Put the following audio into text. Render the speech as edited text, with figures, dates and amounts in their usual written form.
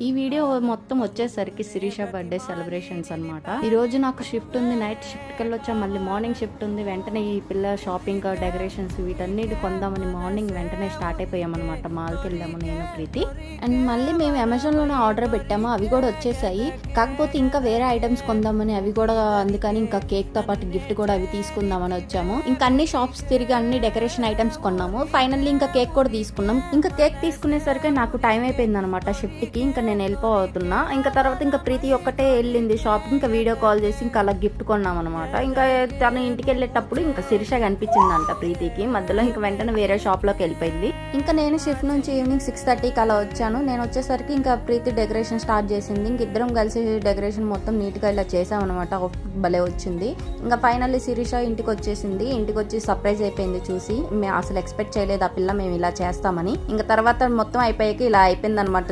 ఈ వీడియో మొత్తం వచ్చేసరికి శిరీష బర్త్డే సెలబ్రేషన్స్ అనమాట. ఈ రోజు నాకు షిఫ్ట్ ఉంది, నైట్ షిఫ్ట్కి వెళ్ళొచ్చా, మళ్ళీ మార్నింగ్ షిఫ్ట్ ఉంది. వెంటనే ఈ పిల్ల షాపింగ్ డెకరేషన్స్ వీటన్నిటి కొందామని మార్నింగ్ వెంటనే స్టార్ట్ అయిపోయామన్నమాట. మాల్కి వెళ్ళాము నేను ప్రీతి. అండ్ మళ్ళీ మేము అమెజాన్లోనే ఆర్డర్ పెట్టాము, అవి కూడా వచ్చేసాయి. కాకపోతే ఇంకా వేరే ఐటమ్స్ కొందామని అవి కూడా, అందుకని ఇంకా కేక్తో పాటు గిఫ్ట్ కూడా అవి తీసుకుందామని వచ్చాము. ఇంకా అన్ని షాప్స్ తిరిగి అన్ని డెకరేషన్ ఐటమ్స్ కొన్నాము. ఫైనల్లీ ఇంకా కేక్ కూడా తీసుకున్నాం. ఇంకా కేక్ తీసుకునేసరికి నాకు టైం అయిపోయింది అనమాట షిఫ్ట్కి. ఇంకా నేను వెళ్ళిపోతున్నా. ఇంకా తర్వాత ఇంకా ప్రీతి ఒక్కటే వెళ్ళింది షాప్కి. ఇంకా వీడియో కాల్ చేసి ఇంకా అలా గిఫ్ట్ కొన్నాం అనమాట. ఇంకా తను ఇంటికి వెళ్ళేటప్పుడు ఇంకా శిరీష కనిపించిందంట ప్రీతికి. మధ్యలో ఇంకా వెంటనే వేరే షాప్లోకి వెళ్ళిపోయింది. ఇంకా నేను షిఫ్ట్ నుంచి ఈవినింగ్ 6:30కి అలా వచ్చాను. నేను వచ్చేసరికి ఇంకా ప్రీతి డెకరేషన్ స్టార్ట్ చేసింది. ఇంక ఇద్దరం కలిసి డెకరేషన్ మొత్తం నీట్గా ఇలా చేసాం అనమాట. భలే వచ్చింది. ఇంకా ఫైనల్లీ శిరీష ఇంటికి వచ్చేసింది. ఇంటికి వచ్చి సర్ప్రైజ్ అయిపోయింది చూసి. మేము అసలు ఎక్స్పెక్ట్ చేయలేదు ఆ పిల్ల మేము ఇలా చేస్తామని. ఇంకా తర్వాత మొత్తం అయిపోయాక ఇలా అయిపోయింది అనమాట.